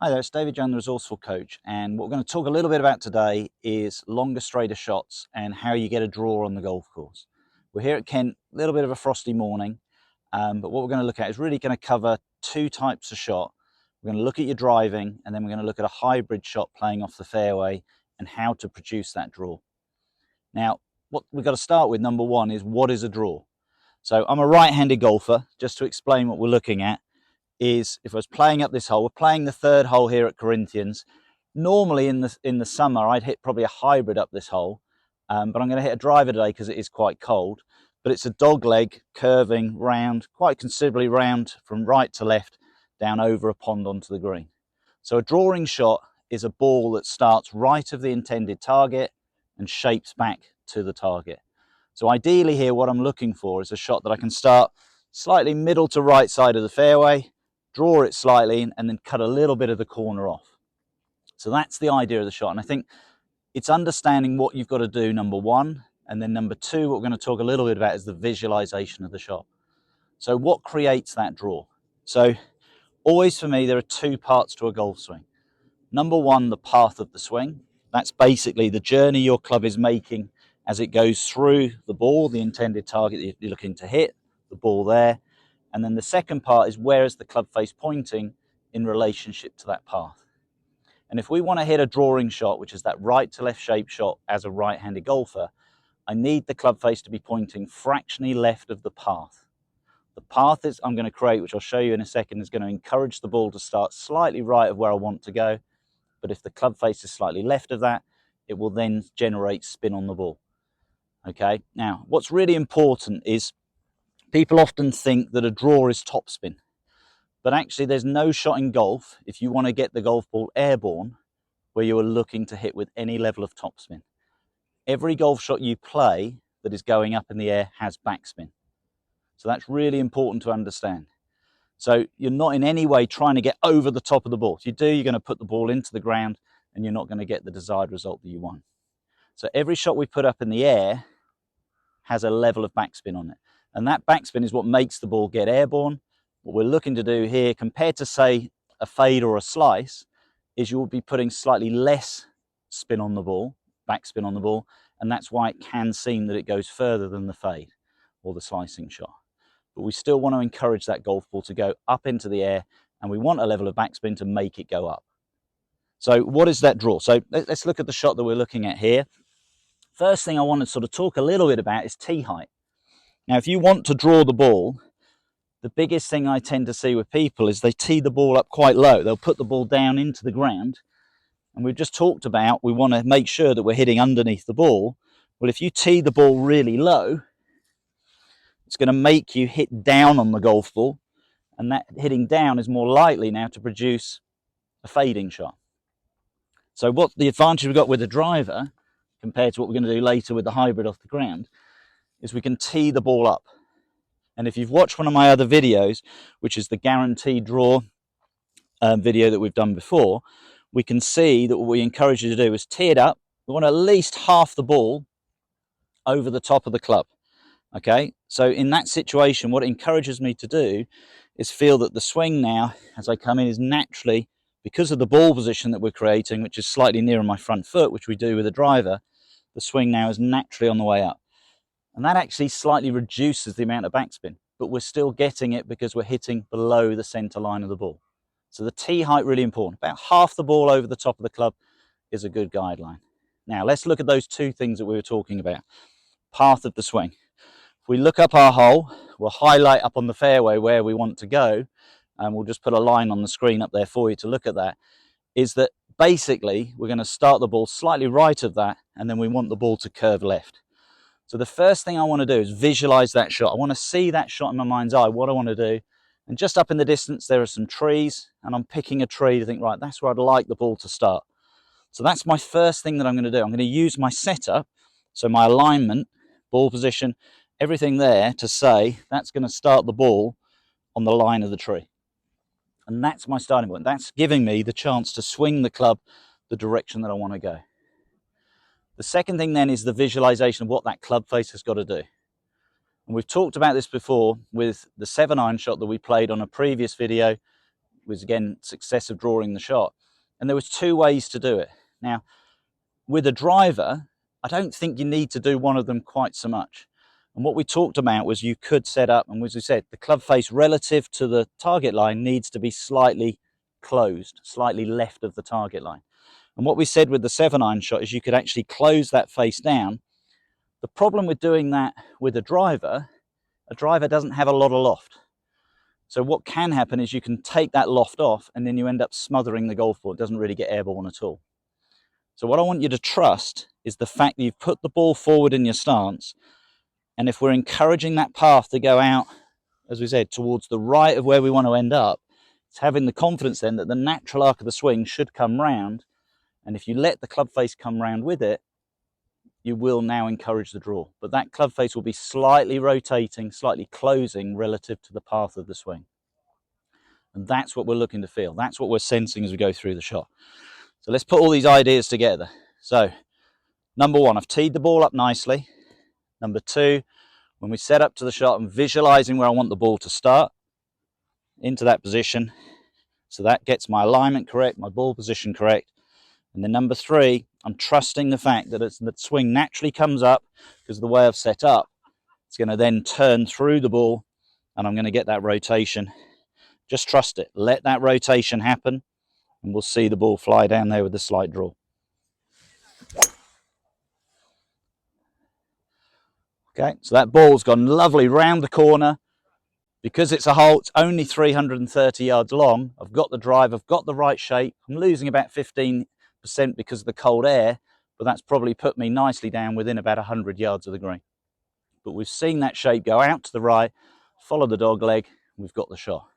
Hi there, it's David Young, the Resourceful Coach, and what we're going to talk a little bit about today is longer, straighter shots and how you get a draw on the golf course. We're here at Kent, a little bit of a frosty morning, but what we're going to look at is really going to cover two types of shot. We're going to look at your driving, and then we're going to look at a hybrid shot playing off the fairway and how to produce that draw. Now, what we've got to start with, number one, is what is a draw? So I'm a right-handed golfer. Just to explain what we're looking at, is if I was playing up this hole, we're playing the third hole here at Corinthians. Normally in the summer, I'd hit probably a hybrid up this hole, but I'm going to hit a driver today because it is quite cold. But it's a dog leg, curving round, quite considerably round from right to left, down over a pond onto the green. So a drawing shot is a ball that starts right of the intended target and shapes back to the target. So ideally here, what I'm looking for is a shot that I can start slightly middle to right side of the fairway, draw it slightly, and then cut a little bit of the corner off. So that's the idea of the shot. And I think it's understanding what you've got to do, number one. And then number two, what we're going to talk a little bit about is the visualization of the shot. So what creates that draw? So always for me, there are two parts to a golf swing. Number one, the path of the swing. That's basically the journey your club is making as it goes through the ball, the intended target that you're looking to hit, the ball there. And then the second part is where is the club face pointing in relationship to that path. And if we want to hit a drawing shot, which is that right to left shape shot as a right-handed golfer, I need the club face to be pointing fractionally left of the path. The path is I'm going to create, which I'll show you in a second, is going to encourage the ball to start slightly right of where I want to go. But if the club face is slightly left of that, it will then generate spin on the ball. Okay, now what's really important is people often think that a draw is topspin, but actually there's no shot in golf, if you want to get the golf ball airborne, where you are looking to hit with any level of topspin. Every golf shot you play that is going up in the air has backspin. So that's really important to understand. So you're not in any way trying to get over the top of the ball. If you do, you're going to put the ball into the ground and you're not going to get the desired result that you want. So every shot we put up in the air has a level of backspin on it. And that backspin is what makes the ball get airborne. What we're looking to do here, compared to, say, a fade or a slice, is you will be putting slightly less spin on the ball, backspin on the ball, and that's why it can seem that it goes further than the fade or the slicing shot. But we still want to encourage that golf ball to go up into the air, and we want a level of backspin to make it go up. So what is that draw? So let's look at the shot that we're looking at here. First thing I want to sort of talk a little bit about is tee height. Now, if you want to draw the ball, the biggest thing I tend to see with people is they tee the ball up quite low. They'll put the ball down into the ground. And we've just talked about we want to make sure that we're hitting underneath the ball. Well, if you tee the ball really low, it's going to make you hit down on the golf ball. And that hitting down is more likely now to produce a fading shot. So what the advantage we've got with the driver, compared to what we're going to do later with the hybrid off the ground, is we can tee the ball up. And if you've watched one of my other videos, which is the guaranteed draw video that we've done before, we can see that what we encourage you to do is tee it up. We want at least half the ball over the top of the club. Okay, so in that situation, what it encourages me to do is feel that the swing now, as I come in, is naturally, because of the ball position that we're creating, which is slightly nearer my front foot, which we do with a driver, the swing now is naturally on the way up. And that actually slightly reduces the amount of backspin, but we're still getting it because we're hitting below the center line of the ball. So the tee height, really important. About half the ball over the top of the club is a good guideline. Now let's look at those two things that we were talking about. Path of the swing. If we look up our hole, we'll highlight up on the fairway where we want to go, and we'll just put a line on the screen up there for you to look at that, is that basically we're going to start the ball slightly right of that, and then we want the ball to curve left. So the first thing I want to do is visualize that shot. I want to see that shot in my mind's eye, what I want to do. And just up in the distance, there are some trees, and I'm picking a tree to think, right, that's where I'd like the ball to start. So that's my first thing that I'm going to do. I'm going to use my setup, so my alignment, ball position, everything there to say that's going to start the ball on the line of the tree. And that's my starting point. That's giving me the chance to swing the club the direction that I want to go. The second thing then is the visualization of what that club face has got to do. And we've talked about this before with the 7-iron shot that we played on a previous video was again success of drawing the shot. And there was 2 ways to do it. Now, with a driver, I don't think you need to do one of them quite so much. And what we talked about was you could set up, and as we said, the club face relative to the target line needs to be slightly closed, slightly left of the target line. And what we said with the 7-iron shot is you could actually close that face down. The problem with doing that with a driver doesn't have a lot of loft. So what can happen is you can take that loft off and then you end up smothering the golf ball. It doesn't really get airborne at all. So what I want you to trust is the fact that you've put the ball forward in your stance, and if we're encouraging that path to go out, as we said, towards the right of where we want to end up, it's having the confidence then that the natural arc of the swing should come round, and if you let the club face come round with it, you will now encourage the draw. But that club face will be slightly rotating, slightly closing relative to the path of the swing. And that's what we're looking to feel. That's what we're sensing as we go through the shot. So let's put all these ideas together. So, number 1, I've teed the ball up nicely. Number 2, when we set up to the shot, I'm visualizing where I want the ball to start, into that position. So that gets my alignment correct, my ball position correct. And then number 3, I'm trusting the fact that the swing naturally comes up, because of the way I've set up, it's going to then turn through the ball and I'm going to get that rotation. Just trust it. Let that rotation happen and we'll see the ball fly down there with the slight draw. Okay, so that ball's gone lovely round the corner. Because it's a hole, it's only 330 yards long. I've got the drive, I've got the right shape. I'm losing about 15% because of the cold air, but that's probably put me nicely down within about 100 yards of the green. But we've seen that shape go out to the right, follow the dog leg, we've got the shot.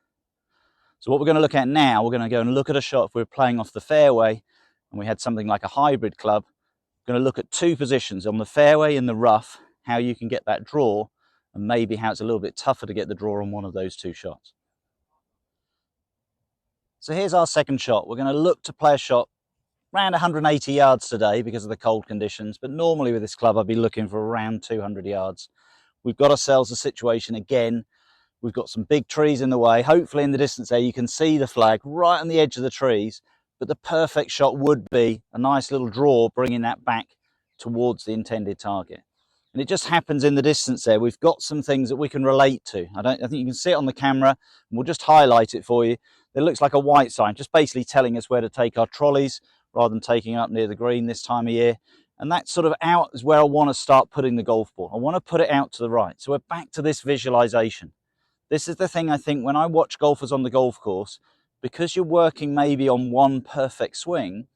So what we're going to look at now, we're going to go and look at a shot if we're playing off the fairway and we had something like a hybrid club. We're going to look at 2 positions, on the fairway and the rough, how you can get that draw, and maybe how it's a little bit tougher to get the draw on one of those 2 shots. So here's our second shot. We're going to look to play a shot around 180 yards today because of the cold conditions, but normally with this club I'd be looking for around 200 yards. We've got ourselves a situation again. We've got some big trees in the way. Hopefully in the distance there you can see the flag right on the edge of the trees, but the perfect shot would be a nice little draw, bringing that back towards the intended target. And it just happens in the distance there, we've got some things that we can relate to. I think you can see it on the camera, and we'll just highlight it for you. It looks like a white sign, just basically telling us where to take our trolleys, rather than taking up near the green this time of year. And that sort of out is where I want to start putting the golf ball. I want to put it out to the right. So we're back to this visualization. This is the thing I think when I watch golfers on the golf course, because you're working maybe on one perfect swing,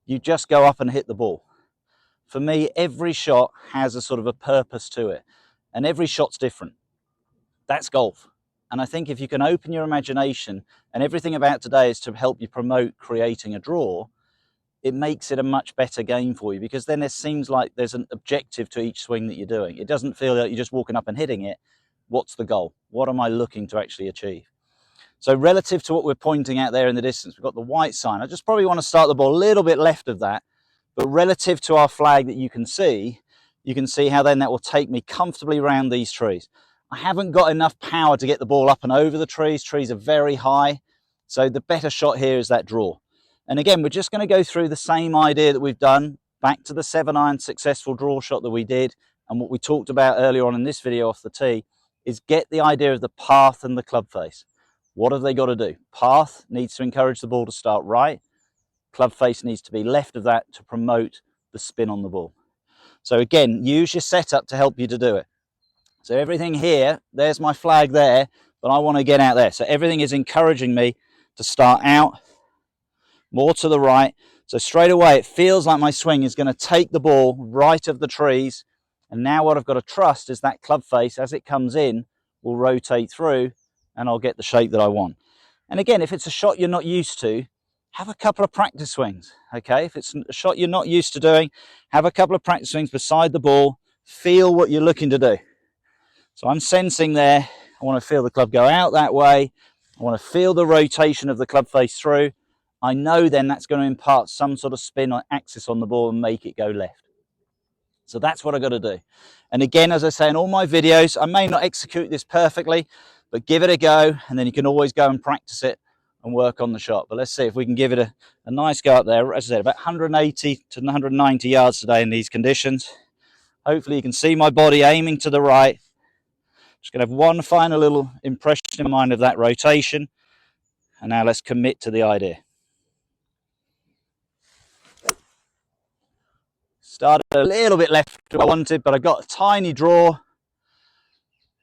you just go up and hit the ball. For me, every shot has a sort of a purpose to it, and every shot's different. That's golf. And I think if you can open your imagination, and everything about today is to help you promote creating a draw, it makes it a much better game for you, because then it seems like there's an objective to each swing that you're doing. It doesn't feel like you're just walking up and hitting it. What's the goal? What am I looking to actually achieve? So relative to what we're pointing out there in the distance, we've got the white sign. I just probably want to start the ball a little bit left of that, but relative to our flag that you can see how then that will take me comfortably around these trees. I haven't got enough power to get the ball up and over the trees. Trees are very high, so the better shot here is that draw. And again, we're just going to go through the same idea that we've done, back to the 7-iron successful draw shot that we did, and what we talked about earlier on in this video off the tee, is get the idea of the path and the club face. What have they got to do? Path needs to encourage the ball to start right. Club face needs to be left of that to promote the spin on the ball. So again, use your setup to help you to do it. So everything here, there's my flag there, but I want to get out there. So everything is encouraging me to start out more to the right. So straight away, it feels like my swing is going to take the ball right of the trees. And now what I've got to trust is that club face, as it comes in, will rotate through and I'll get the shape that I want. And again, if it's a shot you're not used to, have a couple of practice swings, okay? If it's a shot you're not used to doing, have a couple of practice swings beside the ball, feel what you're looking to do. So I'm sensing there, I want to feel the club go out that way, I want to feel the rotation of the club face through. I know then that's going to impart some sort of spin or axis on the ball and make it go left. So that's what I've got to do. And again, as I say in all my videos, I may not execute this perfectly, but give it a go, and then you can always go and practice it and work on the shot. But let's see if we can give it a nice go up there. As I said, about 180 to 190 yards today in these conditions. Hopefully you can see my body aiming to the right. Just going to have one final little impression in mind of that rotation. And now let's commit to the idea. Started a little bit left of what I wanted, but I got a tiny draw.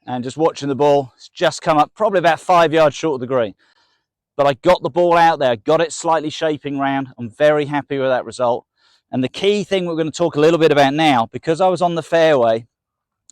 And just watching the ball, it's just come up probably about 5 yards short of the green. But I got the ball out there, got it slightly shaping round. I'm very happy with that result. And the key thing we're going to talk a little bit about now, because I was on the fairway,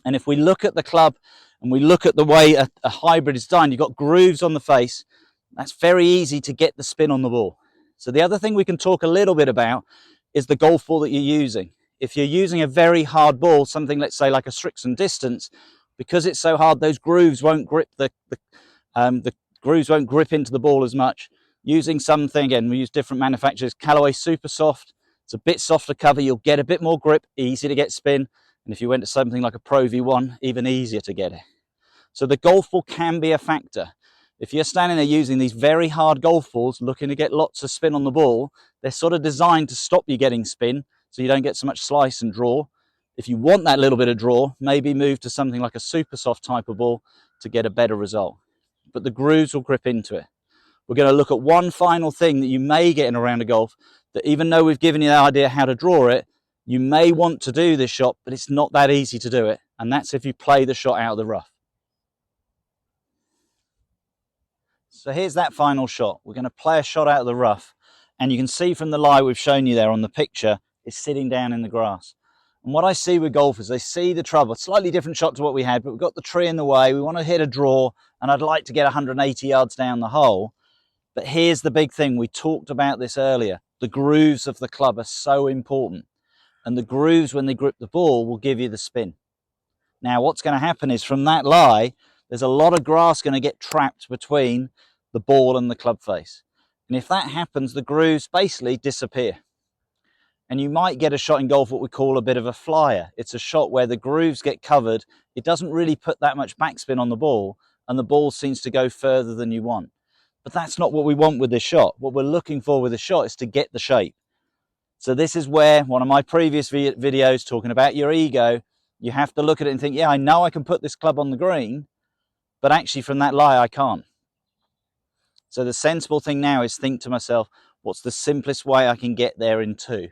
and if we look at the club and we look at the way a hybrid is done, you've got grooves on the face. That's very easy to get the spin on the ball. So the other thing we can talk a little bit about is the golf ball that you're using. If you're using a very hard ball, something let's say like a Strixon Distance, because it's so hard, those grooves won't grip the grooves won't grip into the ball as much. Using something, again, we use different manufacturers. Callaway Super Soft, it's a bit softer cover, you'll get a bit more grip, easy to get spin. And if you went to something like a Pro V1, even easier to get it. So the golf ball can be a factor. If you're standing there using these very hard golf balls, looking to get lots of spin on the ball, they're sort of designed to stop you getting spin, so you don't get so much slice and draw. If you want that little bit of draw, maybe move to something like a Super Soft type of ball to get a better result. But the grooves will grip into it. We're going to look at one final thing that you may get in a round of golf, that even though we've given you the idea how to draw it, you may want to do this shot, but it's not that easy to do it. And that's if you play the shot out of the rough. So here's that final shot. We're going to play a shot out of the rough. And you can see from the lie we've shown you there on the picture, it's sitting down in the grass. And what I see with golfers, they see the trouble. Slightly different shot to what we had, but we've got the tree in the way. We want to hit a draw, and I'd like to get 180 yards down the hole. But here's the big thing. We talked about this earlier. The grooves of the club are so important. And the grooves, when they grip the ball, will give you the spin. Now, what's going to happen is from that lie, there's a lot of grass going to get trapped between the ball and the club face. And if that happens, the grooves basically disappear. And you might get a shot in golf what we call a bit of a flyer. It's a shot where the grooves get covered. It doesn't really put that much backspin on the ball, and the ball seems to go further than you want. But that's not what we want with this shot. What we're looking for with the shot is to get the shape. So this is where one of my previous videos talking about your ego, you have to look at it and think, yeah, I know I can put this club on the green, but actually from that lie, I can't. So the sensible thing now is think to myself, what's the simplest way I can get there in two?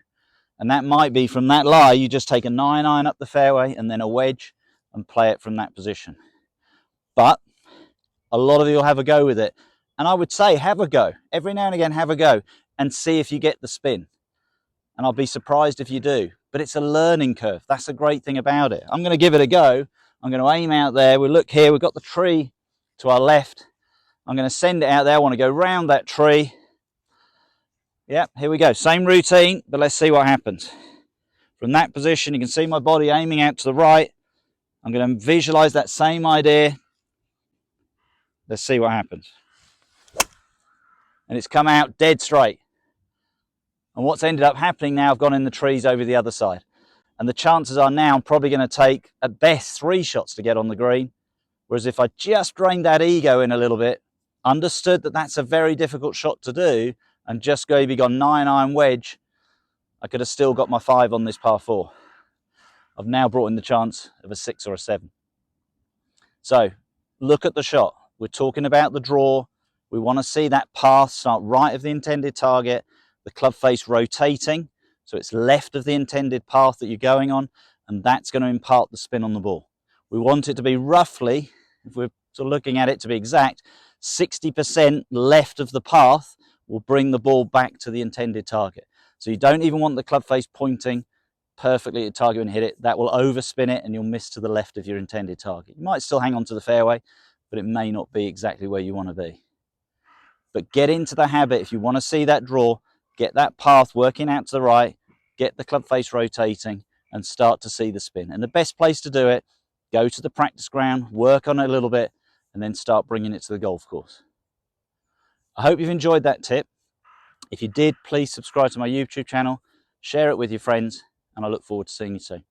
And that might be from that lie, you just take a 9-iron up the fairway and then a wedge and play it from that position. But a lot of you will have a go with it. And I would say have a go. Every now and again, have a go and see if you get the spin. And I'll be surprised if you do. But it's a learning curve. That's the great thing about it. I'm going to give it a go. I'm going to aim out there. We look here. We've got the tree to our left. I'm going to send it out there. I want to go round that tree. Yep, here we go. Same routine, but let's see what happens. From that position, you can see my body aiming out to the right. I'm going to visualize that same idea. Let's see what happens. And it's come out dead straight. And what's ended up happening now, I've gone in the trees over the other side. And the chances are now I'm probably going to take, at best, 3 shots to get on the green. Whereas if I just drained that ego in a little bit, understood that that's a very difficult shot to do, and just maybe gone 9-iron wedge, I could have still got my 5 on this par 4. I've now brought in the chance of a 6 or a 7. So look at the shot. We're talking about the draw. We want to see that path start right of the intended target, the club face rotating, so it's left of the intended path that you're going on, and that's going to impart the spin on the ball. We want it to be roughly, if we're sort of looking at it to be exact, 60% left of the path will bring the ball back to the intended target. So you don't even want the club face pointing perfectly at the target and hit it. That will overspin it and you'll miss to the left of your intended target. You might still hang on to the fairway, but it may not be exactly where you want to be. But get into the habit, if you want to see that draw, get that path working out to the right, get the club face rotating and start to see the spin. And the best place to do it, go to the practice ground, work on it a little bit, and then start bringing it to the golf course. I hope you've enjoyed that tip. If you did, please subscribe to my YouTube channel, share it with your friends, and I look forward to seeing you soon.